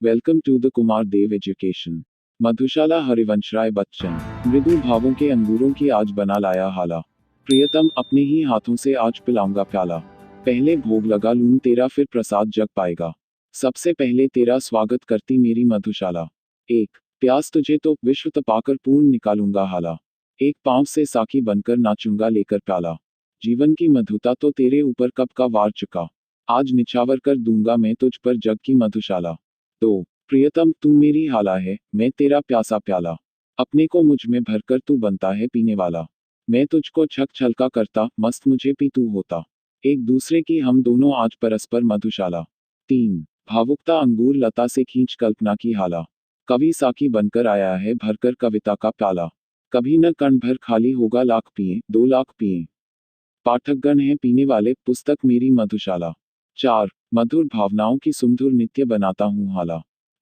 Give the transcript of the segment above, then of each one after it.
Welcome to the Kumar Dev education. Madhushala Harivansh Rai Bachchan. मृदु भावों के अंगूरों की आज बना लाया हाला। प्रियतम अपने ही हाथों से आज पिलाऊंगा प्याला। पहले भोग लगा लूं तेरा फिर प्रसाद जग पाएगा। सबसे पहले तेरा स्वागत करती मेरी मधुशाला। एक प्यास तुझे तो विश्व तपाकर पूर्ण निकालूंगा हाला। एक पांव से साकी बनकर नाचूंगा लेकर प्याला। जीवन की मधुता तो तेरे ऊपर कब का वार चुका। आज निछावर कर दूंगा मैं तुझ पर जग की मधुशाला। दो प्रियतम तू मेरी हाला है, मैं तेरा प्यासा प्याला। अपने को मुझ में भरकर तू बनता है पीने वाला। मैं तुझको छक छलका करता, मस्त मुझे पी तू होता। एक दूसरे की हम दोनों आज परस्पर मधुशाला। तीन भावुकता अंगूर लता से खींच कल्पना की हाला। कवि साकी बनकर आया है भरकर कविता का प्याला। कभी न कण भर खाली होगा, लाख पिए 2 लाख पिए। पाठकगण हैं पीने वाले, पुस्तक मेरी मधुशाला। चार मधुर भावनाओं की सुमधुर नित्य बनाता हूँ हाला।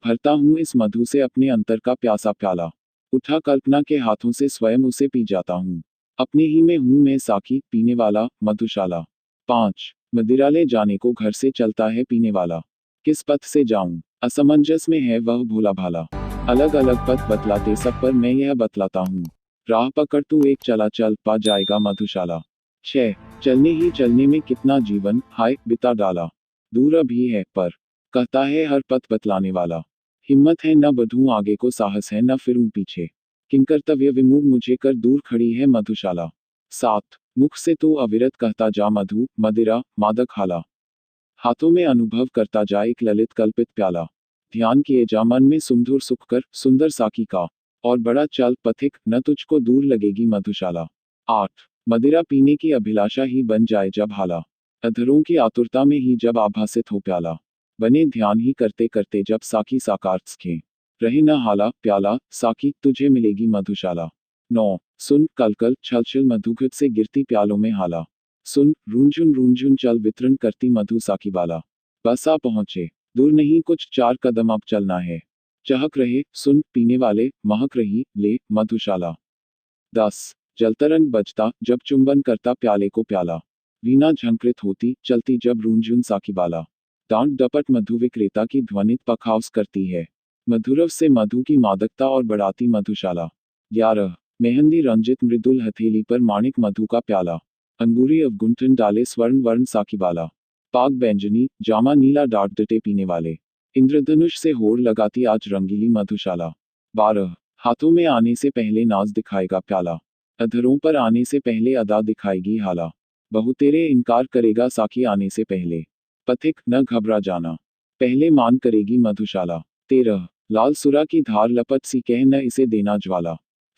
भरता हूँ इस मधु से अपने अंतर का प्यासा प्याला। उठा कल्पना के हाथों से स्वयं उसे पी जाता हूँ। अपने ही में हूँ मैं साकी पीने वाला मधुशाला। पाँच मदिरा ले जाने को घर से चलता है पीने वाला। किस पथ से जाऊं, असमंजस में है वह भोला भाला। अलग अलग पथ बतलाते सब पर मैं यह बतलाता हूँ। राह पकड़ तू एक चला चल पा जाएगा मधुशाला। 6 चलने ही चलने में कितना जीवन हाय बिता डाला। दूर अभी है पर कहता है हर पथ बतलाने वाला। हिम्मत है न बढ़ूं आगे को, साहस है न फिरूं पीछे। किंकर्तव्य विमुख मुझे कर दूर खड़ी है मधुशाला। 7 मुख से तो अविरत कहता जा मधु मदिरा मादक हाला। हाथों में अनुभव करता जा एक ललित कल्पित प्याला। ध्यान किए जा मन में सुमधुर सुख कर सुंदर साकी का। और बड़ा चल पथिक न तुझको दूर लगेगी मधुशाला। 8 मदिरा पीने की अभिलाषा ही बन जाए जब हाला। अधरों की आतुरता में ही जब आभासित हो प्याला। बने ध्यान ही करते करते जब साकी साकार सके। रहे न हाला प्याला साकी तुझे मिलेगी मधुशाला। 9 सुन कलकल छल छल मधुघट से गिरती प्यालों में हाला। सुन रूंझुन चल वितरण करती मधु साकी बाला। बस आ पहुंचे, दूर नहीं कुछ 4 कदम अब चलना है। चहक रहे सुन पीने वाले, महक रही ले मधुशाला। 10 जलतरंग बजता जब चुंबन करता प्याले को प्याला। वीणा झंकृत होती चलती जब रूंझुन साकी बाला। डांट डपट मधु विक्रेता की ध्वनित पखावस करती है। मधुरव से मधु की मादकता और बढ़ाती मधुशाला। 11 मेहंदी रंजित मृदुल हथेली पर माणिक मधु का प्याला। अंगूरी अवगुंठन डाले स्वर्ण वर्ण साकी बाला। पाक बैंजनी जामा नीला डाट डटे पीने वाले। इंद्रधनुष से होड़ लगाती आज रंगीली मधुशाला। 12 हाथों में आने से पहले नाज दिखाएगा प्याला। अधरों पर आने से पहले अदा दिखाएगी हाला। बहु तेरे इनकार करेगा साकी आने से पहले। पथिक न घबरा जाना, पहले मान करेगी मधुशाला। 13 लाल सुरा की धार लपट सी कह न इसे देना ज्वाला।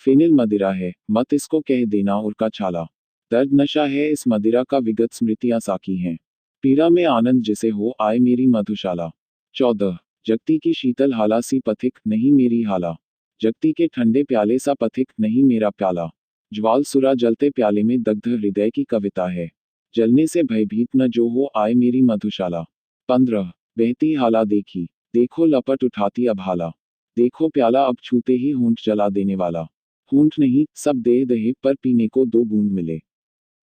फेनिल मदिरा है मत इसको कह देना और का छाला। दर्द नशा है इस मदिरा का विगत स्मृतियां साकी हैं। पीड़ा में आनंद जिसे हो आए मेरी मधुशाला। 14 जगती की शीतल हाला सी पथिक नहीं मेरी हाला। जगती के ठंडे प्याले सा पथिक नहीं मेरा प्याला। ज्वाल सुरा जलते प्याले में दग्ध हृदय की कविता है। जलने से भयभीत न जो हो आए मेरी मधुशाला। 15 बहती हाला देखी, देखो लपट उठाती अब हाला। देखो प्याला अब छूते ही होंठ जला देने वाला। होंठ नहीं सब दे दहे पर पीने को 2 बूंद मिले।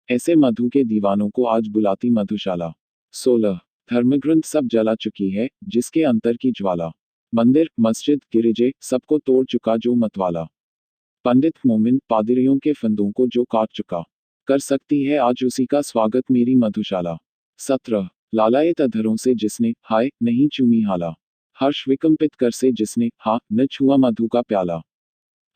ऐसे मधु के दीवानों को आज बुलाती मधुशाला। 16 धर्मग्रंथ सब जला चुकी है जिसके अंतर की ज्वाला। मंदिर मस्जिद गिरिजे सबको तोड़ चुका जो मतवाला। पंडित मोमिन पादरियों के फंदों को जो काट चुका। कर सकती है आज उसी का स्वागत मेरी मधुशाला। 17 लालायत अधरों से जिसने हाय नहीं चूमी हाला। हर्ष विकंपित कर से जिसने हा न छुआ मधु का प्याला।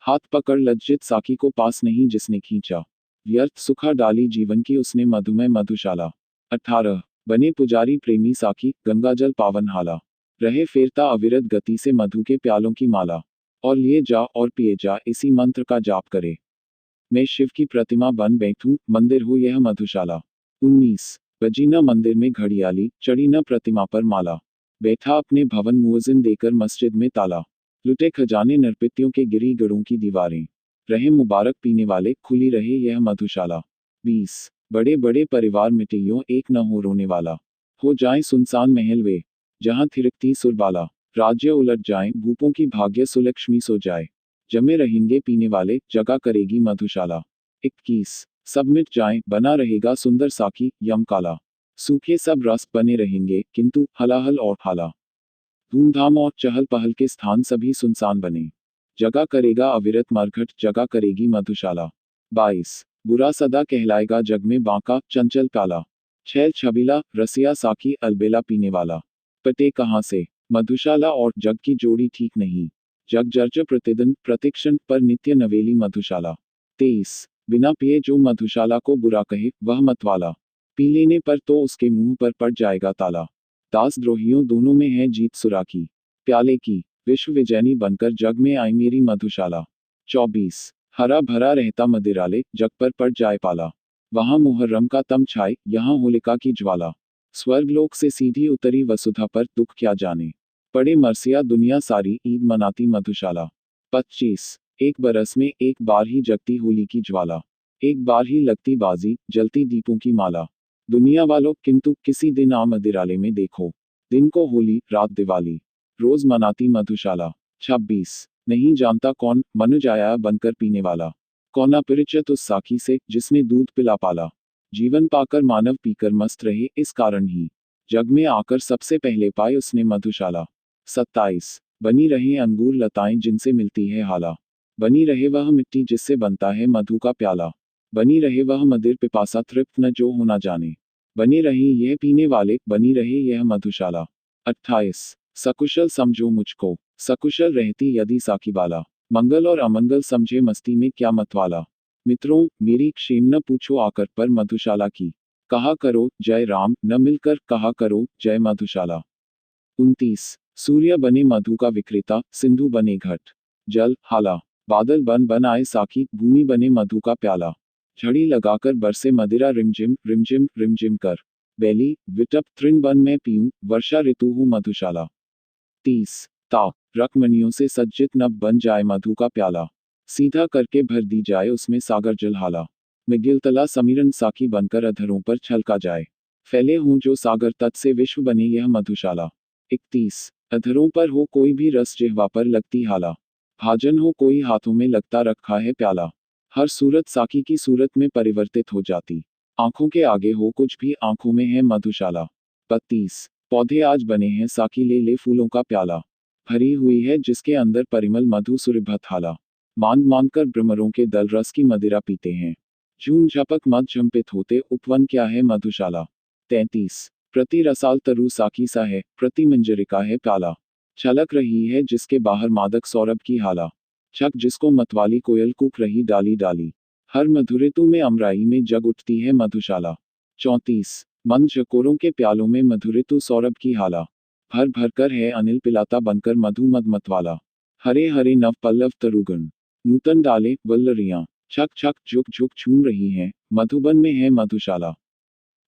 हाथ पकड़ लज्जित साकी को पास नहीं जिसने खींचा। व्यर्थ सुखा डाली जीवन की उसने मधुमय मधुशाला। 18 बने पुजारी प्रेमी साकी गंगाजल पावन हाला। रहे फेरता अविरत गति से मधु के प्यालों की माला। और लिए जा और पिए जा इसी मंत्र का जाप करे। मैं शिव की प्रतिमा बन बैठूं मंदिर हो यह मधुशाला। 19 बजी न मंदिर में घड़ियाली चढ़ी न प्रतिमा पर माला। बैठा अपने भवन मुअज्जिन देकर मस्जिद में ताला। लुटे खजाने नरपित्यों के गिरी गढ़ों की दीवारें। रहे मुबारक पीने वाले खुली रहे यह मधुशाला। 20 बड़े बड़े परिवार मिटियों एक न हो रोने वाला। हो जाएं सुनसान महल वे जहां थिरकती सुरबाला। राज्य उलट जाएं भूपों की भाग्य सुलक्ष्मी सो जाए। जमे रहेंगे पीने वाले जगा करेगी मधुशाला। 21 सब मिट जाएं बना रहेगा सुंदर साकी यम काला। सूखे सब रस बने रहेंगे किंतु हलाहल और हाला। धूमधाम और चहल पहल के स्थान सभी सुनसान बने। जगा करेगा अविरत मरघट, जगा करेगी मधुशाला। 22 बुरा सदा कहलाएगा जग में बांका, चंचल प्याला। छैल छबीला, रसिया साकी, अलबेला पीने वाला। पटे कहाँ से, मधुशाला और जग की जोड़ी ठीक नहीं। जग जर्जर प्रतिदिन प्रतिक्षण पर नित्य नवेली मधुशाला। 23 बिना पिए जो मधुशाला को बुरा कहे, वह मतवाला। पी लेने पर तो उसके मुंह पर पड़ जाएगा ताला। दास द्रोहियों दोनों में है जीत सुरा की। प्याले की विश्व विजयनी बनकर जग में आई मेरी मधुशाला। 24 हरा भरा रहता मदिराले, जग पर पड़ जाए पाला। वहां मुहर्रम का तम छाए, यहाँ होलिका की ज्वाला। स्वर्गलोक से सीधी उतरी वसुधा पर, दुख क्या जाने। पड़े मरसिया दुनिया सारी, ईद मनाती मधुशाला। 25 एक बरस में एक बार ही जगती होली की ज्वाला। एक बार ही लगती बाजी, जलती दीपों की माला। दुनिया वालों किंतु किसी दिन आ मदिराले में देखो। दिन को होली, रात दिवाली, रोज मनाती मधुशाला। 26 नहीं जानता कौन मनुज आया बनकर पीने वाला। कौन अपरिचित उस साखी से, जिसने दूध पिला पाला। जीवन पाकर मानव पीकर मस्त रहे, इस कारण ही जग में आकर सबसे पहले पाए उसने मधुशाला। 27 बनी रहे अंगूर लताएं जिनसे मिलती है हाला। बनी रहे वह मिट्टी जिससे बनता है मधु का प्याला। बनी रहे वह मदिर पिपासा तृप्त न जो होना जाने। बने रहे यह पीने वाले, बनी रहे यह मधुशाला। 28 सकुशल समझो मुझको, सकुशल रहती यदि साकीबाला। मंगल और अमंगल समझे मस्ती में क्या मतवाला। मित्रों मेरी क्षेम न पूछो आकर पर मधुशाला की। कहा करो जय राम, न मिलकर कहा करो जय मधुशाला। 29 सूर्य बने मधु का विक्रेता, सिंधु बने घट जल हाला। बादल बन बन आए साकी, भूमि बने मधु का प्याला। झड़ी लगाकर बरसे मदिरा रिमझिम रिमझिम रिमझिम कर। बैली विटप तृण बन मैं पीऊं, वर्षा ऋतु हूँ मधुशाला। 30 ताक रकमणियों से सज्जित नभ बन जाए मधु का प्याला। सीधा करके भर दी जाए उसमें सागर जल हाला। मिगिलतला समीरन साकी बनकर अधरों पर छलका जाए। फैले हों जो सागर तट से विश्व बने यह मधुशाला। 31 अधरों पर हो कोई भी रस जिह्वा पर लगती हाला। भाजन हो कोई हाथों में लगता रखा है प्याला। हर सूरत साकी की सूरत में परिवर्तित हो जाती। आंखों के आगे हो कुछ भी, आंखों में है मधुशाला। 32 पौधे आज बने हैं साकी ले ले फूलों का प्याला। भरी हुई है जिसके अंदर परिमल मधु सुरभत हाला। मान मान कर भ्रमरों के दल रस की मदिरा पीते हैं। झूम झपक मत झंपित होते, उपवन क्या है मधुशाला। 33 प्रति रसाल तरु साकी सा है, प्रति मंजरिका है प्याला। छलक रही है जिसके बाहर मादक सौरभ की हाला। छक जिसको मतवाली कोयल कूक रही डाली डाली। हर मधुऋतु में अमराई में जग उठती है मधुशाला। 34 मंद झकोरों के प्यालों में मधुऋतु सौरभ की हाला। भर भर कर है अनिल पिलाता बनकर मधु मद मतवाला। हरे हरे नव पल्लव तरुगण, नूतन डाले वल्लरियां, छक छक झुक झुक झूम रही हैं, मधुबन में है मधुशाला।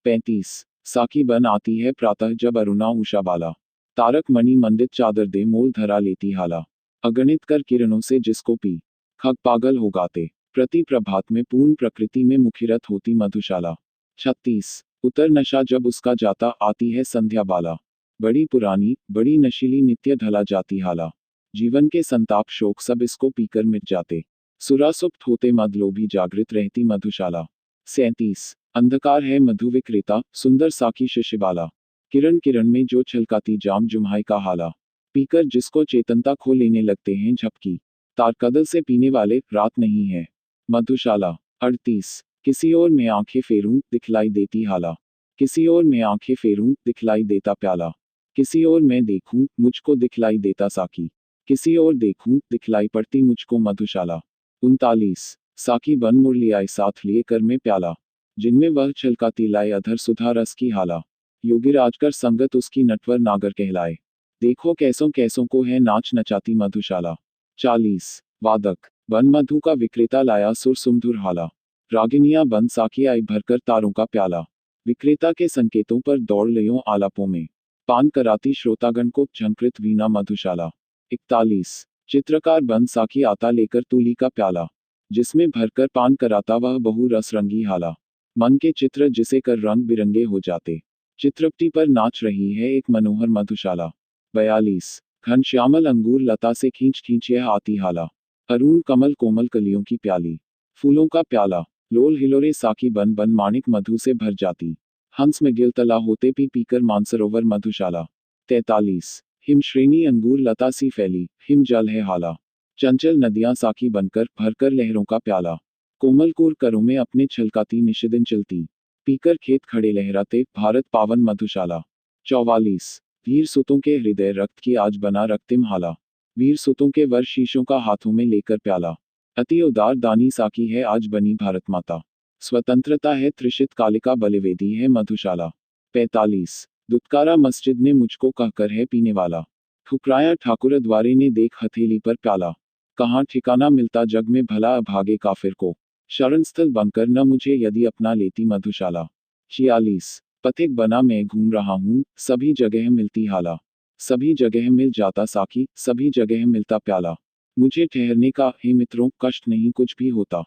35 साकी बन आती है प्रातः जब अरुणा उषा बाला। तारक मणि मंडित चादर दे मोल धरा लेती हाला। अगणित कर किरणों से जिसको पी, खग पागल हो गाते। प्रति प्रभात में पूर्ण प्रकृति में मुखिरत होती मधुशाला। 36 उतर नशा जब उसका जाता, आती है संध्या बाला। बड़ी पुरानी बड़ी नशीली नित्य ढला जाती हाला। जीवन के संताप शोक सब इसको पीकर मिट जाते। सुरासुप्त होते मदलोभी जागृत रहती मधुशाला। 37 अंधकार है मधु विक्रेता, सुंदर साकी शिशिबाला। किरण किरण में जो छलकाती जाम जुम्हाई का हाला। पीकर जिसको चेतनता खो लेने लगते हैं झपकी। तारकदल से पीने वाले, रात नहीं है मधुशाला। 38 किसी और मैं आंखें फेरूं, दिखलाई देती हाला। किसी और मैं आंखें फेरूं, दिखलाई देता प्याला। किसी और मैं देखूं, मुझको दिखलाई देता साकी। किसी और देखूं, दिखलाई पड़ती मुझको मधुशाला। 39 साकी बन मुरली आए साथ लिए कर में प्याला। जिनमें वह छलकाती लाए अधर सुधा रस की हाला। योगिराज कर संगत उसकी नटवर नागर कहलाए। देखो कैसों कैसों को है नाच नचाती मधुशाला। 40 वादक बन मधु का विक्रेता लाया सुर सुमधुर हाला। रागिनियां बन साकी आई भरकर तारों का प्याला। विक्रेता के संकेतों पर दौड़ लियो आलापों में। पान कराती श्रोतागण को झंकृत वीणा मधुशाला। 41 चित्रकार बन साकी आता लेकर तूली का प्याला। जिसमें भरकर पान कराता वह बहु रस रंगी हाला। मन के चित्र जिसे कर रंग बिरंगे हो जाते। चित्रपटी पर नाच रही है एक मनोहर मधुशाला। 42 घनश्यामल अंगूर लता से खींच खींच यह आती हाला। अरुण कमल कोमल कलियों की प्याली। फूलों का प्याला। लोल हिलोरे साकी बन बन माणिक मधु से भर जाती। हंस में गिलतला होते पी पीकर मानसरोवर मधुशाला। 43 हिम श्रेणी अंगूर लता सी फैली, हिम जल है हाला। चंचल नदियां साकी बनकर भरकर लहरों का प्याला। कोमल कोर करों में अपने छलकाती निशिदिन चलती, पीकर खेत खड़े लहराते भारत पावन मधुशाला। 44 वीर सुतों के हृदय रक्त की आज बना रक्तिम हाला। वीर सुतों के वर शीशों का हाथों में लेकर प्याला। अति उदार दानी साकी है आज बनी भारत माता। स्वतंत्रता है त्रिशित कालिका बलिवेदी है मधुशाला। 45 दुत्कारा मस्जिद ने मुझको कहकर है पीने वाला। ठुकराया ठाकुर द्वारे ने देख हथेली पर प्याला। कहाँ ठिकाना मिलता जग में भला अभागे काफिर को। शरण स्थल बनकर न मुझे यदि अपना लेती मधुशाला। 46 पथिक बना मैं घूम रहा हूँ, सभी जगह मिलती हाला। सभी जगह मिल जाता साकी, सभी जगह मिलता प्याला। मुझे ठहरने का हे मित्रों कष्ट नहीं कुछ भी होता।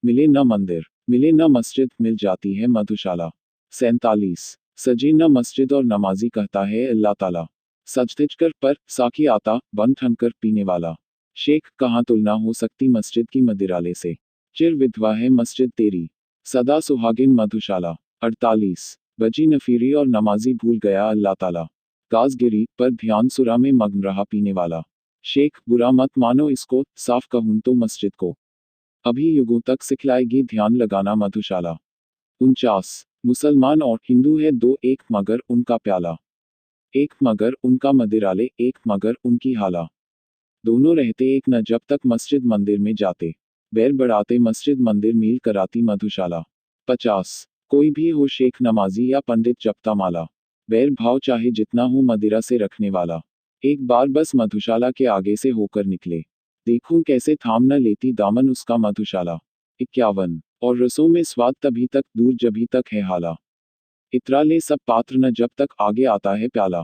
मिले न मंदिर, मिले न मस्जिद, मिल जाती है मधुशाला। 47 सजे न मस्जिद और नमाजी कहता है अल्लाह ताला। सजदिज कर पर साकी आता, बन ठनकर पीने वाला। शेख कहाँ तुलना हो सकती मस्जिद की मदिराले से। चिर विधवा है मस्जिद तेरी, सदा सुहागिन मधुशाला। 48 बजी नफीरी और नमाजी भूल गया अल्लाह ताला। गाज गिरी पर ध्यान सुरा में मग्न रहा पीने वाला। शेख बुरा मत मानो इसको, साफ कहूं तो मस्जिद को अभी युगों तक सिखलाएगी ध्यान लगाना मधुशाला। 49 मुसलमान और हिंदू है दो एक मगर उनका प्याला। एक मगर उनका मदिराले, एक मगर उनकी हाला। दोनों रहते एक न जब तक मस्जिद मंदिर में जाते, बैर बढ़ाते मस्जिद मंदिर मील कराती मधुशाला। 50 कोई भी हो शेख नमाजी या पंडित जपता माला, बैर भाव चाहे जितना हो मदिरा से रखने वाला। एक बार बस मधुशाला के आगे से होकर निकले, देखूं कैसे थाम न लेती दामन उसका मधुशाला। 51 और रसों में स्वाद तभी तक दूर जभी तक है हाला। इतरा ले सब पात्र न जब तक आगे आता है प्याला।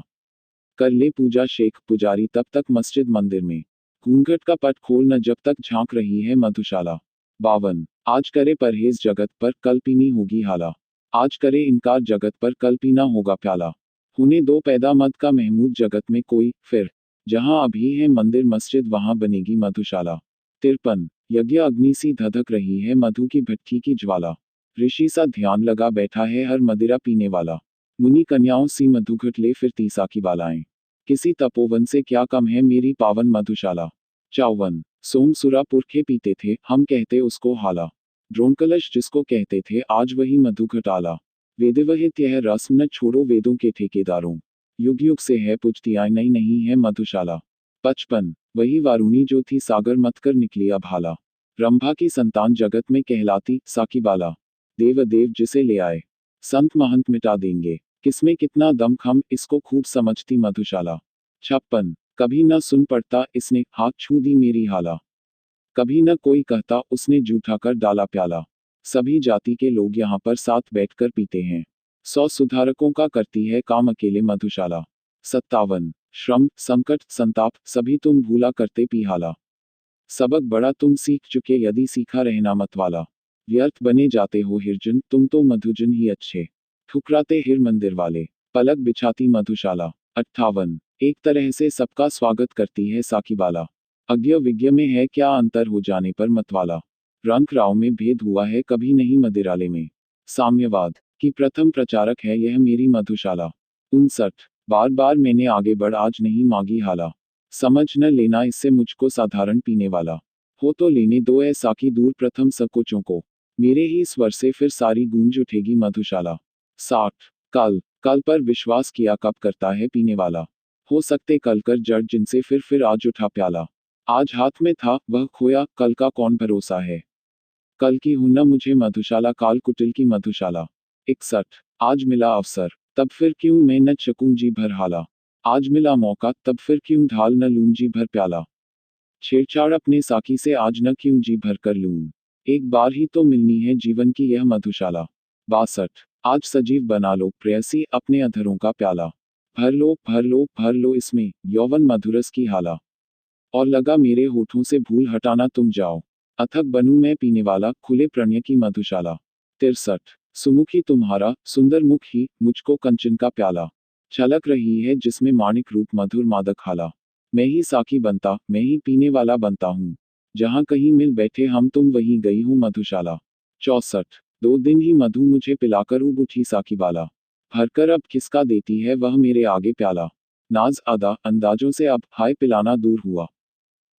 कर ले पूजा शेख पुजारी तब तक मस्जिद मंदिर में, घूंघट का पट खोल न जब तक झांक रही है मधुशाला। 52 आज करे परहेज जगत पर कल पीनी होगी हाला। आज करे इनकार जगत पर कल पीना होगा प्याला। होने दो पैदा मद का महमूद जगत में कोई, फिर जहां अभी है मंदिर मस्जिद वहां बनेगी मधुशाला। 53 यज्ञ अग्नि सी धधक रही है मधु की भट्ठी की ज्वाला। ऋषि सा ध्यान लगा बैठा है हर मदिरा पीने वाला। मुनि कन्याओं सी मधुघट ले फिरती साकी बालाएं, किसी तपोवन से क्या कम है मेरी पावन मधुशाला। 54 सोमसुरा पुरखे पीते थे हम कहते उसको हाला। ड्रोणकलश जिसको कहते थे आज वही मधुघट आला। वेदवहित यह रस्म न छोड़ो वेदों के ठेकेदारों, युग युग से है पुजती आई नहीं नहीं है मधुशाला। 55 वही वारुणी जो थी सागर मत कर निकली अब हाला। रंभा की संतान जगत में कहलाती साकी बाला। देव देव जिसे ले आए, संत महंत मिटा देंगे, किसमें कितना दम खम इसको खूब समझती मधुशाला। 56 कभी न सुन पड़ता इसने हाथ छू दी मेरी हाला। कभी न कोई कहता उसने जूठा कर डाला प्याला। सभी जाति के लोग यहाँ पर साथ बैठकर पीते हैं, 100 सुधारकों का करती है काम अकेले मधुशाला। 57 श्रम संकट संताप सभी तुम भूला करते पी हाला। सबक बड़ा तुम सीख चुके यदि सीखा रहना मत वाला। व्यर्थ बने जाते हो हिरजन तुम तो मधुजन ही अच्छे, ठुकराते हिर मंदिर वाले, पलक बिछाती मधुशाला। 58 एक तरह से सबका स्वागत करती है साकी बाला। अज्ञ विज्ञ में है क्या अंतर हो जाने पर मतवाला। रंक राव में भेद हुआ है कभी नहीं मदिराले में। साम्यवाद की प्रथम प्रचारक है यह मेरी मधुशाला। 59 बार बार मैंने आगे बढ़ आज नहीं मांगी हाला। समझ न लेना इससे मुझको साधारण पीने वाला, हो तो लेने दो ऐ साकी दूर प्रथम सकोचों को, मेरे ही स्वर से फिर सारी गूंज उठेगी मधुशाला। 60 कल पर विश्वास किया कब करता है पीने वाला, हो सकते कल कर जड़ जिनसे फिर आज उठा प्याला। आज हाथ में था वह खोया कल का कौन भरोसा है, कल की हूं न मुझे मधुशाला काल कुटिल की मधुशाला। 61 आज मिला अवसर तब फिर क्यों मैं न चकूं जी भर हाला। आज मिला मौका तब फिर क्यों ढाल न लूं जी भर प्याला। छेड़छाड़ अपने साकी से आज न क्यों जी भर कर लूं, एक बार ही तो मिलनी है जीवन की यह मधुशाला। 62 आज सजीव बना लो प्रेयसी अपने अधरों का प्याला। भर लो भर लो भर लो इसमें यौवन मधुरस की हाला। और लगा मेरे होठों से भूल हटाना तुम जाओ, अथक बनूं मैं पीने वाला खुले प्रणय की मधुशाला। 63 सुमुखी तुम्हारा सुंदर मुख ही मुझको कंचन का प्याला, छलक रही है जिसमें माणिक रूप मधुर मादक हाला। मैं ही साकी बनता मैं ही पीने वाला बनता हूँ, जहाँ कहीं मिल बैठे हम तुम वहीं गई हूँ मधुशाला। 64 2 दिन ही मधु मुझे पिलाकर उब उठी साकी बाला, भरकर अब किसका देती है वह मेरे आगे प्याला। नाज अदा अंदाजों से अब हाय पिलाना दूर हुआ।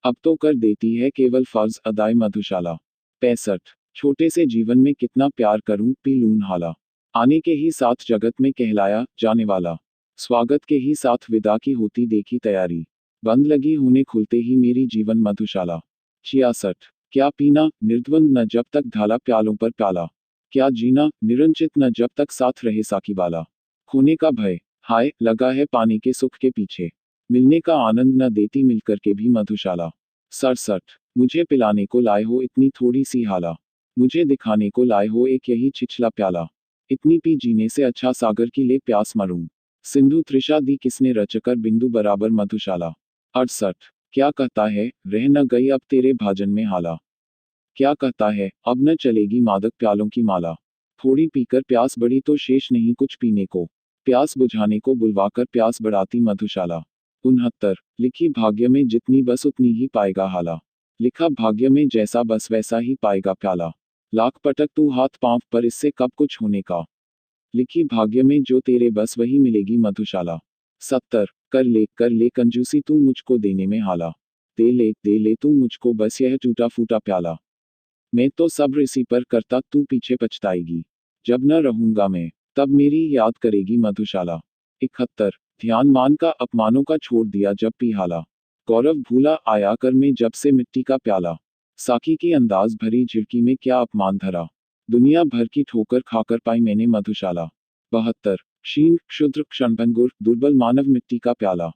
अब तो कर देती है केवल फर्ज अदाए मधुशाला। 65 छोटे से जीवन में कितना प्यार करूं पी लूं हाला। आने के ही साथ जगत में कहलाया जाने वाला। स्वागत के ही साथ विदा की होती देखी तैयारी। बंद लगी होने खुलते ही मेरी जीवन मधुशाला। 66 क्या पीना निर्द्वंद न जब तक ढाला प्यालों पर प्याला। क्या जीना निरंचित न जब तक साथ रहे साकी बाला। खोने का भय हाय लगा है पाने के सुख के पीछे। मिलने का आनंद न देती मिलकर के भी मधुशाला। 67 मुझे पिलाने को लाए हो इतनी थोड़ी सी हाला। मुझे दिखाने को लाए हो एक यही छिछला प्याला। इतनी पी जीने से अच्छा सागर की ले प्यास मरूं। सिंधु तृषा दी किसने रचकर बिंदु बराबर मधुशाला। 68 क्या कहता है रह न गई अब तेरे भाजन में हाला। क्या कहता है अब न चलेगी मादक प्यालों की माला। थोड़ी पीकर प्यास बढ़ी तो शेष नहीं कुछ पीने को। प्यास बुझाने को बुलवाकर प्यास बढ़ाती मधुशाला। 69 लिखी भाग्य में जितनी बस उतनी ही पाएगा हाला। लिखा भाग्य में जैसा बस वैसा ही पाएगा प्याला। लाख पटक तू हाथ पांव पर इससे कब कुछ होने का। लिखी भाग्य में जो तेरे बस वही मिलेगी मधुशाला। 70 कर ले कंजूसी तू मुझको देने में हाला। दे ले तू मुझको बस यह टूटा फूटा प्याला। मैं तो सब्र इसी पर करता तू पीछे पछताएगी। जब न रहूंगा मैं तब मेरी याद करेगी मधुशाला। 71 ध्यान मान का अपमानों का छोड़ दिया जब पी हाला। गौरव भूला आया कर में जब से मिट्टी का प्याला। साकी की अंदाज भरी झिड़की में क्या अपमान धरा। दुनिया भर की ठोकर खाकर पाई मैंने मधुशाला। 72 क्षीण क्षुद्र क्षणभंगुर दुर्बल मानव मिट्टी का प्याला।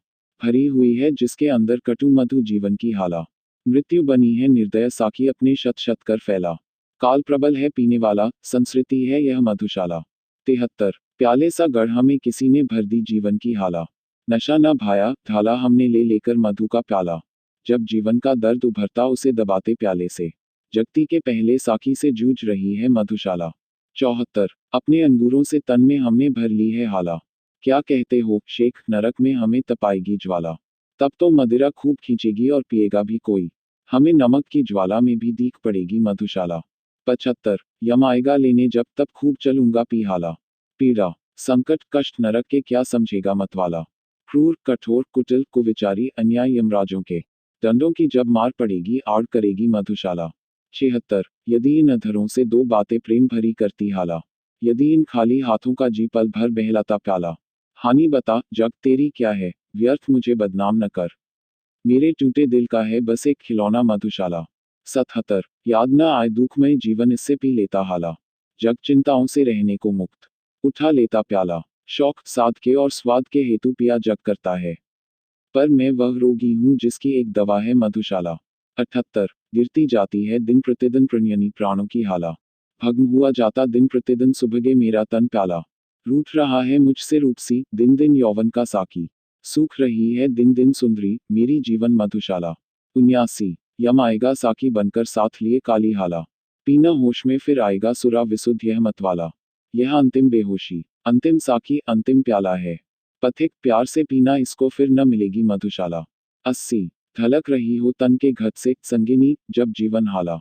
भरी हुई है जिसके अंदर कटु मधु जीवन की हाला। मृत्यु बनी है निर्दय साकी अपने शत शत कर फैला। काल प्रबल है पीने वाला संस्कृति है यह मधुशाला। 73 प्याले सा गढ़ हमें किसी ने भर दी जीवन की हाला। नशा न भाया ढाला हमने ले लेकर मधु का प्याला। जब जीवन का दर्द उभरता उसे दबाते प्याले से। जगती के पहले साकी से जूझ रही है मधुशाला। 74 अपने अंगूरों से तन में हमने भर ली है हाला। क्या कहते हो शेख नरक में हमें तपाएगी ज्वाला। तब तो मदिरा खूब खींचेगी और पिएगा भी कोई। हमें नमक की ज्वाला में भी दीख पड़ेगी मधुशाला। 75 यम आएगा लेने जब तब खूब चलूंगा पी हाला। पीड़ा संकट कष्ट नरक के क्या समझेगा मतवाला। क्रूर कठोर कुटिल कुविचारी अन्याय यमराजों के दंडों की जब मार पड़ेगी आड़ करेगी मधुशाला। 76 यदि इन अधरों से दो बातें प्रेम भरी करती हाला। यदि इन खाली हाथों का जी पल भर बहलाता प्याला। हानि बता जग तेरी क्या है व्यर्थ मुझे बदनाम न कर। मेरे टूटे दिल का है बस एक खिलौना मधुशाला। 77 याद न आए दुखमय जीवन इससे पी लेता हाला। जग चिंताओं से रहने को मुक्त उठा लेता प्याला। शौक साध के और स्वाद के हेतु पिया जग करता है। पर मैं वह रोगी हूँ जिसकी एक दवा है मधुशाला। 78 गिरती जाती है दिन प्रतिदिन प्रणयनी प्राणों की हाला। भग्न हुआ जाता दिन प्रतिदिन सुबह मेरा तन प्याला। रूठ रहा है मुझसे रूपसी दिन दिन यौवन का साकी। सूख रही है दिन दिन सुंदरी मेरी जीवन मधुशाला। 79 यम आएगा साकी बनकर साथ लिए काली हाला। पीना होश में फिर आएगा सुरा विशुद्ध यह मतवाला। यह अंतिम बेहोशी अंतिम साकी अंतिम प्याला है। पथिक प्यार से पीना इसको फिर न मिलेगी मधुशाला। 80 ढलक रही हो तन के घट से संगिनी जब जीवन हाला।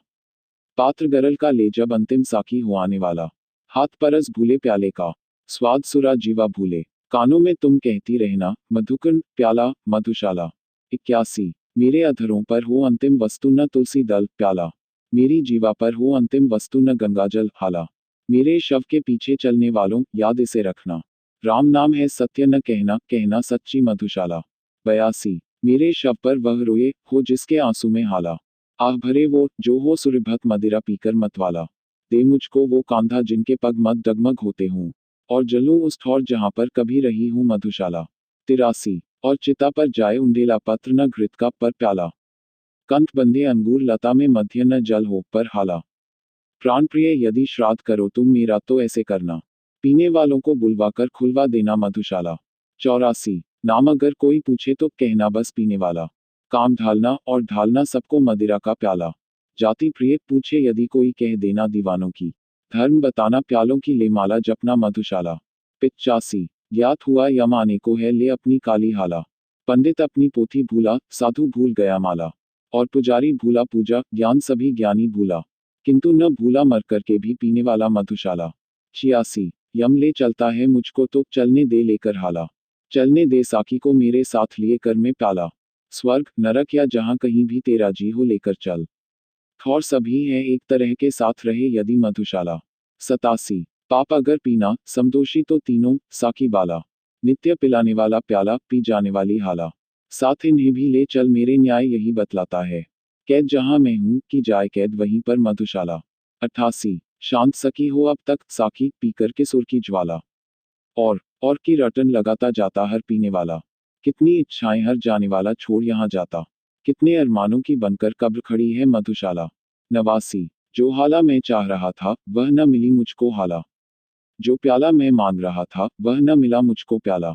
पात्र गरल का ले जब अंतिम साकी हो आने वाला। हाथ परस भूले प्याले का स्वाद सुरा जीवा भूले। कानों में तुम कहती रहना मधुकन प्याला मधुशाला। 81 मेरे अधरों पर हो अंतिम वस्तु न तुलसी दल प्याला। मेरी जीवा पर हो अंतिम वस्तु न गंगाजल हाला। मेरे शव के पीछे चलने वालों याद इसे रखना। राम नाम है सत्य न कहना कहना सच्ची मधुशाला। 82 मेरे शव पर वह रोए हो जिसके आंसू में हाला। आह भरे वो जो हो सुरभत मदिरा पीकर मतवाला। दे मुझको वो कांधा जिनके पग मत डगमग होते हों। और जलूं उस ठौर जहां पर कभी रही हूं मधुशाला। 83 और चिता पर जाए उंडेला पत्र न घृत का पर प्याला। कंठ बंधे अंगूर लता में मध्य न जल हो पर हाला। प्राण प्रिय यदि श्राद्ध करो तुम मेरा तो ऐसे करना। पीने वालों को बुलवाकर खुलवा देना मधुशाला। 84 नाम अगर कोई पूछे तो कहना बस पीने वाला। काम ढालना और ढालना सबको मदिरा का प्याला। जाति प्रिय पूछे यदि कोई कह देना दीवानों की। धर्म बताना प्यालों की ले माला जपना मधुशाला। 85 ज्ञात हुआ यम आने को है ले अपनी काली हाला। पंडित अपनी पोथी भूला साधु भूल गया माला। और पुजारी भूला पूजा ज्ञान सभी ज्ञानी भूला। किंतु न भूला मर करके भी पीने वाला मधुशाला। 86 यम ले चलता है मुझको तो चलने दे लेकर हाला। चलने दे साकी को मेरे साथ लिए कर मैं प्याला। स्वर्ग नरक या जहां कहीं भी तेरा जी हो लेकर चल। और सभी हैं एक तरह के साथ रहे यदि मधुशाला। 87 पाप अगर पीना समदोषी तो तीनों साकी बाला। नित्य पिलाने वाला प्याला पी जाने वाली हाला। साथ इन्हें भी ले चल मेरे न्याय यही बतलाता है। कैद जहां मैं हूं की जाए कैद वहीं पर मधुशाला। 88 शांत सकी हो अब तक साकी पी करके सुर की ज्वाला। और की रटन लगाता जाता हर पीने वाला। कितनी इच्छाएं हर जाने वाला छोड़ यहाँ जाता। कितने अरमानों की बनकर कब्र खड़ी है मधुशाला। 89 जो हाला मैं चाह रहा था वह न मिली मुझको हाला। जो प्याला मैं मांग रहा था वह न मिला मुझको प्याला।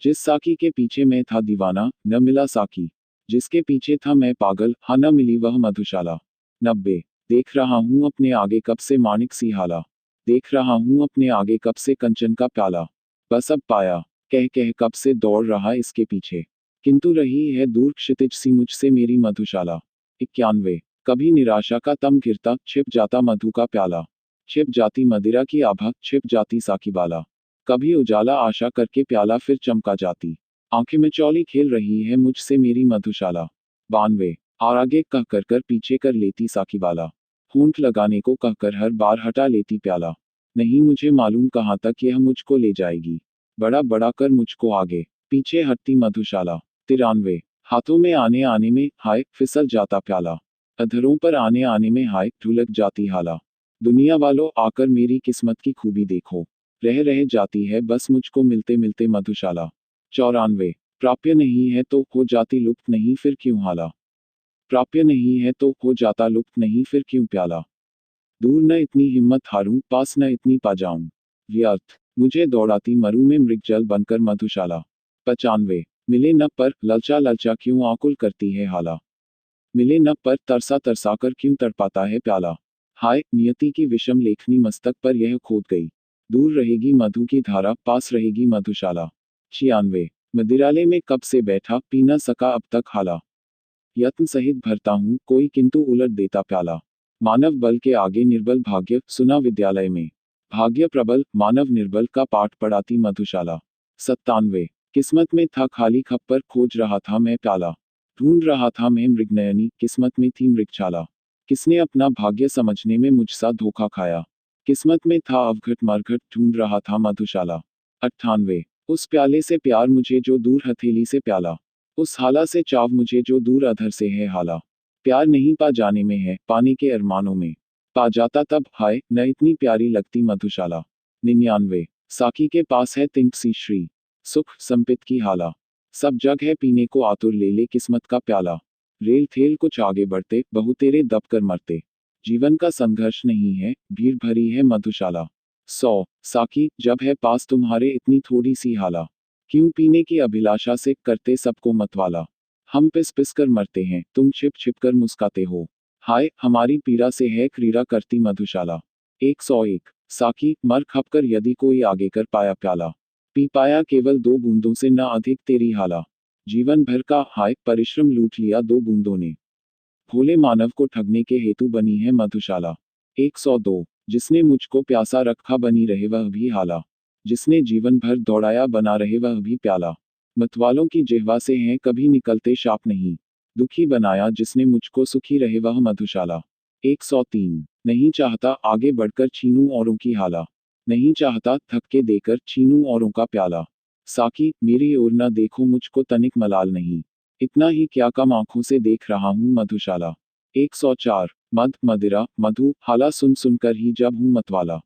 जिस साकी के पीछे मैं था दीवाना न मिला साकी। जिसके पीछे था मैं पागल हाँ न मिली वह मधुशाला। 90 देख रहा हूँ अपने आगे कब से माणिक सी हाला। देख रहा हूँ अपने आगे कब से कंचन का प्याला। बस अब पाया कह कह कब से दौड़ रहा इसके पीछे। किंतु रही है दूर क्षितिज सी मुझसे मेरी मधुशाला। 91 कभी निराशा का तम गिरता छिप जाता मधु का प्याला। छिप जाती मदिरा की आभा छिप जाती साकी बाला। कभी उजाला आशा करके प्याला फिर चमका जाती। आंखें में चौली खेल रही है मुझसे मेरी मधुशाला। 92 और आगे कह कर कर पीछे कर लेती साकी बाला। होंठ लगाने को कहकर हर बार हटा लेती प्याला। नहीं मुझे मालूम कहाँ तक यह मुझको ले जाएगी। बड़ा बड़ा कर मुझको आगे पीछे हटती मधुशाला। 93 हाथों में आने आने में हाय फिसल जाता प्याला। अधरों पर आने आने में हाय ढुलक जाती हाला। दुनिया वालों आकर मेरी किस्मत की खूबी देखो। रह जाती है बस मुझको मिलते मिलते मधुशाला। 94 प्राप्य नहीं है तो हो जाती लुप्त नहीं फिर क्यों हाला। प्राप्य नहीं है तो हो जाता लुप्त नहीं फिर क्यों प्याला। दूर न इतनी हिम्मत हारूं पास न इतनी पा जाऊं। व्यर्थ मुझे दौड़ाती मरू में मृगजल बनकर मधुशाला। 95 मिले न पर ललचा ललचा क्यों आकुल करती है हाला। मिले न पर तरसा तरसा कर क्यों तड़पाता है प्याला। हाय नियति की विषम लेखनी मस्तक पर यह खोद गई। दूर रहेगी मधु की धारा पास रहेगी मधुशाला। 96 मदिराले में कब से बैठा पी न सका अब तक हाला। यत्न सहित भरता हूँ कोई किंतु उलट देता प्याला। मानव बल के आगे निर्बल भाग्य सुना विद्यालय में। भाग्य प्रबल मानव निर्बल का पाठ पढ़ाती मधुशाला। 97 किस्मत में था खाली खप्पर खोज रहा था मैं प्याला। ढूंढ रहा था मैं मृगनयनी किस्मत में थी मृगशाला। किसने अपना भाग्य समझने में मुझसा धोखा खाया। किस्मत में था अवघट मरघट ढूंढ रहा था मधुशाला। 98 उस प्याले से प्यार मुझे जो दूर हथेली से प्याला। उस हाला से चाव मुझे जो दूर अधर से है हाला। प्यार नहीं पा जाने में है पाने के अरमानों में। पा जाता तब हाय न इतनी प्यारी लगती मधुशाला। 99 साकी के पास है तिंक सी श्री सुख संपित की हाला। सब जग है पीने को आतुर ले ले किस्मत का प्याला। रेल थेल कुछ आगे बढ़ते बहु तेरे दब कर मरते। जीवन का संघर्ष नहीं है भीड़ भरी है मधुशाला। 100 साकी जब है पास तुम्हारे इतनी थोड़ी सी हाला। क्यों पीने की अभिलाषा से करते सबको मतवाला। हम पिस पिस कर मरते हैं तुम छिप छिप कर मुस्काते हो। हाय हमारी पीड़ा से है क्रीड़ा करती मधुशाला। 101 साकी मर खप कर यदि कोई आगे कर पाया प्याला। पी पाया केवल 2 बूंदों से न अधिक तेरी हाला। जीवन भर का हाय परिश्रम लूट लिया 2 बूंदों ने। भोले मानव को ठगने के हेतु बनी है मधुशाला। 102 जिसने मुझको प्यासा रखा बनी रहे वह भी हाला। जिसने जीवन भर दौड़ाया बना रहे वह भी प्याला। मतवालों की जिह्वा से हैं कभी निकलते शाप नहीं। दुखी बनाया जिसने मुझको सुखी रहे वह मधुशाला। 103 नहीं चाहता आगे बढ़कर छीनूं औरों की हाला। नहीं चाहता थक्के देकर छीनूं औरों का प्याला। साकी मेरी ओर न देखो मुझको तनिक मलाल नहीं। इतना ही क्या कम आंखों से देख रहा हूँ मधुशाला। 104 मद मदिरा मधु हाला सुन सुनकर ही जब हूँ मतवाला।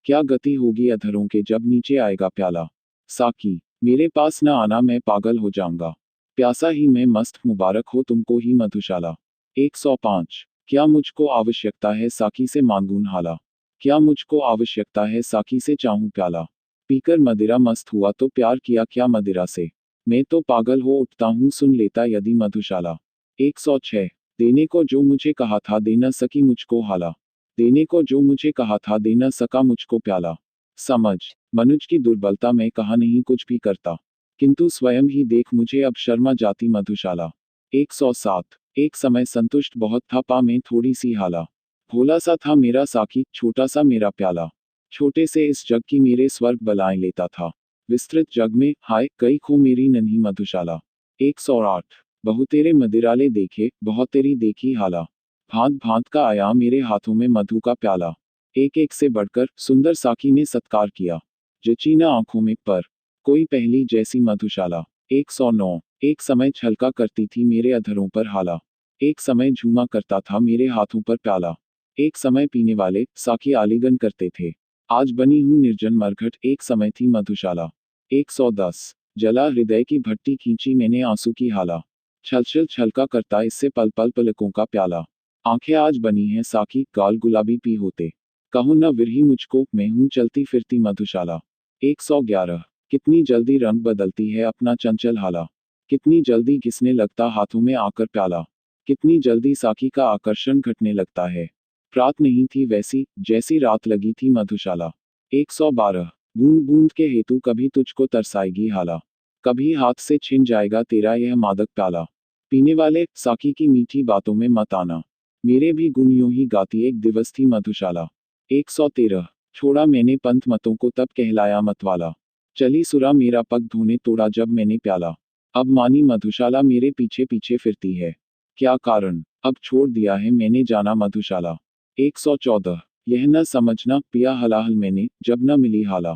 क्या गति होगी अधरों के जब नीचे आएगा प्याला। साकी मेरे पास न आना मैं पागल हो जाऊंगा। प्यासा ही मैं मस्त मुबारक हो तुमको ही मधुशाला। 105 क्या मुझको आवश्यकता है साकी से मांगून हाला। क्या मुझको आवश्यकता है साकी से चाहूं प्याला। पीकर मदिरा मस्त हुआ तो प्यार किया क्या मदिरा से। मैं तो पागल हो उठता हूँ सुन लेता यदि मधुशाला। 106 देने को जो मुझे कहा था दे न सकी मुझको हाला। देने को जो मुझे कहा था दे न सका मुझको प्याला। समझ मनुज की दुर्बलता में कहा नहीं कुछ भी करता। किंतु स्वयं ही देख मुझे अब शर्मा जाती मधुशाला। 107 एक समय संतुष्ट बहुत था पा में थोड़ी सी हाला। भोला सा था मेरा साकी छोटा सा मेरा प्याला। छोटे से इस जग की मेरे स्वर्ग बलाएं लेता था। विस्तृत जग में हाय कई खो मेरी नन्ही मधुशाला। 108 बहु तेरे मदिराले देखे बहुत तेरी देखी हाला। भांत भांत का आया मेरे हाथों में मधु का प्याला। एक एक से बढ़कर सुंदर साकी ने सत्कार किया। जची न आंखों में पर कोई पहली जैसी मधुशाला। 109 एक समय छलका करती थी मेरे अधरों पर हाला। एक समय झूमा करता था मेरे हाथों पर प्याला। एक समय पीने वाले साकी आलिंगन करते थे। आज बनी हूँ निर्जन मरघट एक समय थी मधुशाला। 110 जला हृदय की भट्टी खींची मैंने आंसू की हाला। छल छल छलका करता इससे पल पल पलकों का प्याला। आंखें आज बनी हैं साकी गाल गुलाबी पी होते। कहूँ न विरही मुझको मैं हूँ चलती फिरती मधुशाला। 111 कितनी जल्दी रंग बदलती है अपना चंचल हाला। कितनी जल्दी घिसने लगता हाथों में आकर प्याला। कितनी जल्दी साकी का आकर्षण घटने लगता है। रात नहीं थी वैसी जैसी रात लगी थी मधुशाला। 112 बूंद बूंद के हेतु कभी तुझको तरसाएगी हाला। कभी हाथ से छिन जाएगा तेरा यह मादक प्याला। पीने वाले साकी की मीठी बातों में मत आना। मेरे भी गुण यूं ही गाती एक दिवस थी मधुशाला। 113 छोड़ा मैंने पंथ मतों को तब कहलाया मतवाला। चली सुरा मेरा पग धोने तोड़ा जब मैंने प्याला। अब मानी मधुशाला मेरे पीछे पीछे फिरती है। क्या कारण अब छोड़ दिया है मैंने जाना मधुशाला। 114 यह न समझना पिया हलाहल मैंने जब न मिली हाला।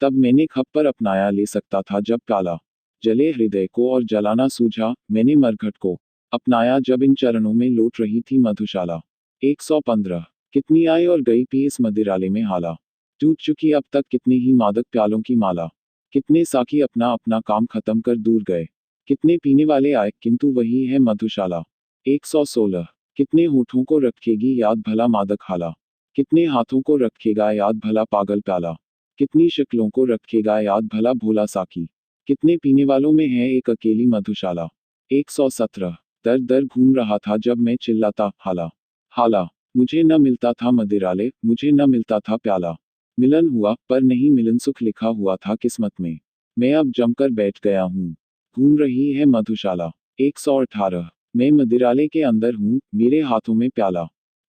तब मैंने खप पर अपनाया ले सकता था जब प्याला। जले हृदय को और जलाना सूझा मैंने मरघट को अपनाया जब इन चरणों में लौट रही थी मधुशाला। 115 कितनी आई और गई पी इस मदिराले में हाला। टूट चुकी अब तक कितने ही मादक प्यालों की माला। कितने साकी अपना अपना काम खत्म कर दूर गए। कितने पीने वाले आए किंतु वही है मधुशाला। 116 कितने होठों को रखेगी याद भला मादक हाला। कितने हाथों को रखेगा याद भला पागल प्याला। कितनी शक्लों को रखेगा याद भला भोला साकी। कितने पीने वालों में है एक अकेली मधुशाला। 117 दर दर घूम रहा था जब मैं चिल्लाता हाला हाला। मुझे न मिलता था मदिराले मुझे न मिलता था प्याला। मिलन हुआ पर नहीं मिलन सुख लिखा हुआ था किस्मत में। मैं अब जमकर बैठ गया हूँ। घूम रही है मधुशाला। 118 मैं मदिराले के अंदर हूँ मेरे हाथों में प्याला।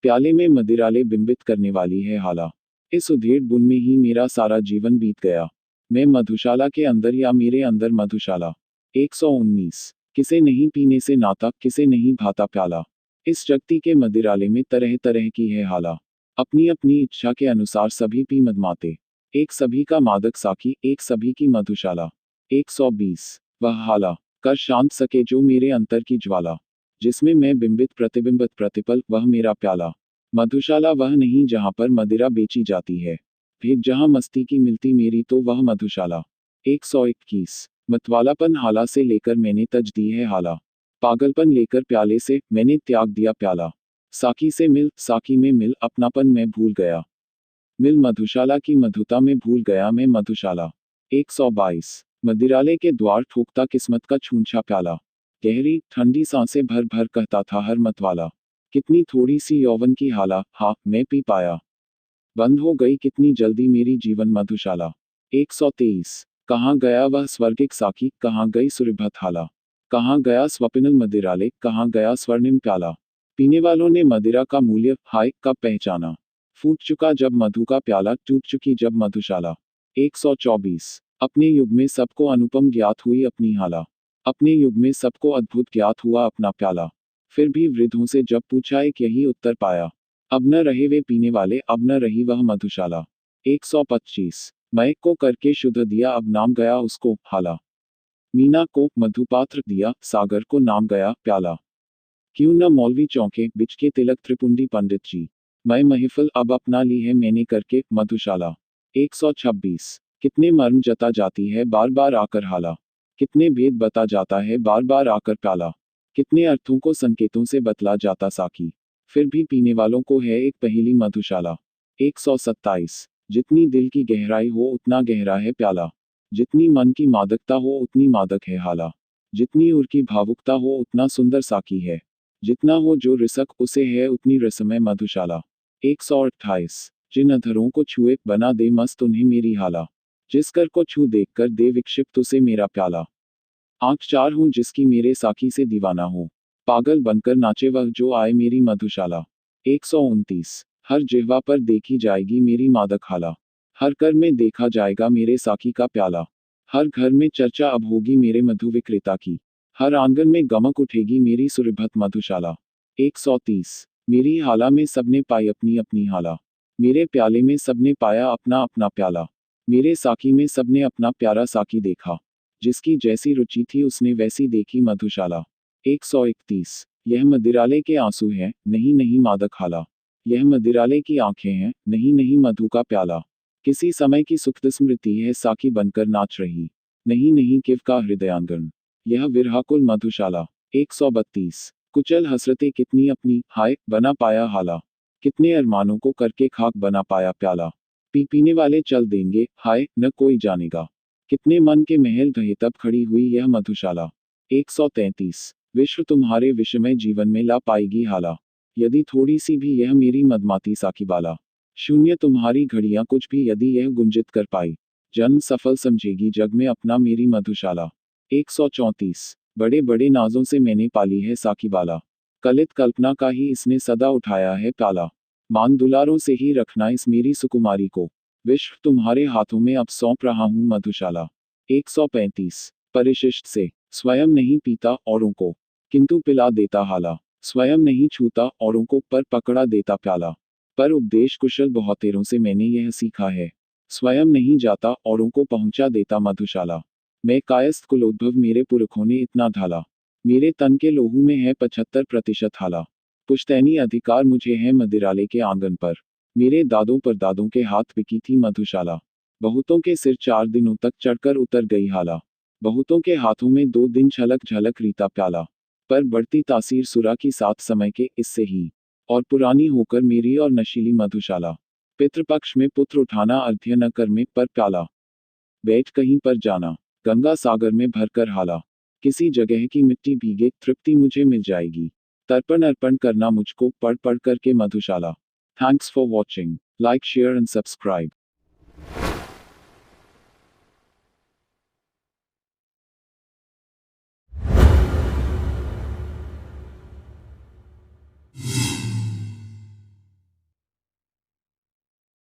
प्याले में मदिराले बिंबित करने वाली है हाला। इस उधेड़ बुन में ही मेरा सारा जीवन बीत गया। मैं मधुशाला के अंदर या मेरे अंदर मधुशाला। 119 किसे नहीं पीने से नाता किसे नहीं भाता प्याला। इस जगती के मदिराले में तरह तरह की है हाला। अपनी अपनी इच्छा के अनुसार सभी पी मदमाते। एक सभी का मादक साकी एक सभी की मधुशाला। 120 वह हाला कर शांत सके जो मेरे अंतर की ज्वाला। जिसमें मैं बिंबित प्रतिबिंबित प्रतिपल वह मेरा प्याला। मधुशाला वह नहीं जहाँ पर मदिरा बेची जाती है। भेद जहाँ मस्ती की मिलती मेरी तो वह मधुशाला। 121 मतवालापन हाला से लेकर मैंने तज दी है हाला। पागलपन लेकर प्याले से मैंने त्याग दिया प्याला। साकी से मिल साकी में मिल अपनापन मैं भूल गया। मिल मधुशाला की मधुता में भूल गया मैं मधुशाला। 122 मदिराले के द्वार ठोकता किस्मत का छूंछा प्याला। गहरी ठंडी सांसें भर भर कहता था हर मतवाला। कितनी थोड़ी सी यौवन की हाला हाँ मैं पी पाया। बंद हो गई कितनी जल्दी मेरी जीवन मधुशाला। 123 कहाँ गया वह स्वर्गिक साकी कहाँ गई सुरभत हाला। कहाँ गया स्वप्निल मदिराले कहाँ गया स्वर्णिम प्याला। पीने वालों ने मदिरा का मूल्य हाय कब पहचाना। फूट चुका जब मधु का प्याला टूट चुकी जब मधुशाला। 124 अपने युग में सबको अनुपम ज्ञात हुई अपनी हाला। अपने युग में सबको अद्भुत ज्ञात हुआ अपना प्याला। फिर भी वृद्धों से जब पूछा एक यही उत्तर पाया। अब न रहे वे पीने वाले अब न रही वह मधुशाला। 125 महक को करके शुद्ध दिया अब नाम गया उसको हाला। मीना को मधुपात्र दिया सागर को नाम गया प्याला। क्यों न मौलवी चौंके बिच के तिलक त्रिपुंडी पंडित जी। मैं महफिल अब अपना ली है मैंने करके मधुशाला। 126 कितने मर्म जता जाती है बार बार आकर हाला। कितने भेद बता जाता है बार बार आकर प्याला। कितने अर्थों को संकेतों से बतला जाता साकी। फिर भी पीने वालों को है एक पहेली मधुशाला। 127 जितनी दिल की गहराई हो उतना गहरा है प्याला। जितनी मन की मादकता हो उतनी मादक है हाला। जितनी उर की भावुकता हो उतना सुंदर साकी है। जितना हो जो रिसक उसे है उतनी रसमय मधुशाला। 128 जिन अधरों को छुए बना दे मस्त उन्हें मेरी हाला। जिस कर को छू देख कर दे विक्षिप्त उसे मेरा प्याला। आंख चार हूँ जिसकी मेरे साकी से दीवाना हो। पागल बनकर नाचे वह जो आए मेरी मधुशाला। 129 हर जिह्वा पर देखी जाएगी मेरी मादक हाला। हर कर में देखा जाएगा मेरे साकी का प्याला। हर घर में चर्चा अब होगी मेरे मधु विक्रेता की, हर आंगन में गमक उठेगी मेरी सुरभत मधुशाला। 130। मेरी हाला में सबने पाई अपनी अपनी हाला, मेरे प्याले में सबने पाया अपना अपना प्याला, मेरे साकी में सबने अपना प्यारा साकी देखा, जिसकी जैसी रुचि थी उसने वैसी देखी मधुशाला। 131। यह मदिराले के आंसू हैं, नहीं नहीं मादक हाला, यह मदिराले की आंखें हैं, नहीं नहीं मधु का प्याला, किसी समय की सुप्त स्मृति है साकी बनकर नाच रही, नहीं नहीं किव का हृदयांगन, यह विरहाकुल मधुशाला। 132। कुचल हसरतें कितनी अपनी, हाय बना पाया हाला, कितने अरमानों को करके खाक बना पाया प्याला, पी पीने वाले चल देंगे, हाय न कोई जानेगा, कितने मन के महल ढहे तब खड़ी हुई यह मधुशाला। 133। विश्व तुम्हारे विषमय जीवन में ला पाएगी हाला, यदि थोड़ी सी भी यह मेरी मदमाती साकी बाला, शून्य तुम्हारी घड़ियां कुछ भी यदि यह गुंजित कर पाई, जन्म सफल समझेगी जग में अपना मेरी मधुशाला। 134। बड़े बड़े नाजों से मैंने पाली है साकी बाला, कलित कल्पना का ही इसने सदा उठाया है प्याला, मान दुलारों से ही रखना इस मेरी सुकुमारी को, विश्व तुम्हारे हाथों में अब सौंप रहा हूँ मधुशाला। 135। परिशिष्ट से स्वयं नहीं पीता औरों को, किंतु पिला देता हाला, स्वयं नहीं छूता औरों को पर पकड़ा देता प्याला, पर उपदेश कुशल बहुतेरों से मैंने यह सीखा है, स्वयं नहीं जाता औरों को पहुंचा देता मधुशाला। मैं कायस्थ कुलोद्भव मेरे पुरखों ने इतना ढाला, मेरे तन के लोहू में है 75% हाला, पुश्तैनी अधिकार मुझे है मदिराले के आंगन पर, मेरे दादों पर दादों के हाथ बिकी थी मधुशाला, बहुतों के सिर 4 दिनों तक चढ़कर उतर गई हाला, बहुतों के हाथों में 2 दिन झलक झलक रीता प्याला, पर बढ़ती तासीर सुरा की साथ समय के इससे ही, और पुरानी होकर मेरी और नशीली मधुशाला, पितृपक्ष में पुत्र उठाना अर्ध्य न कर में पर प्याला, बैठ कहीं पर जाना, गंगा सागर में भरकर हाला, किसी जगह की मिट्टी भीगे तृप्ति मुझे मिल जाएगी, तर्पण अर्पण करना मुझको पढ़ पढ़ कर के Madhushala. Thanks for watching, like share and subscribe.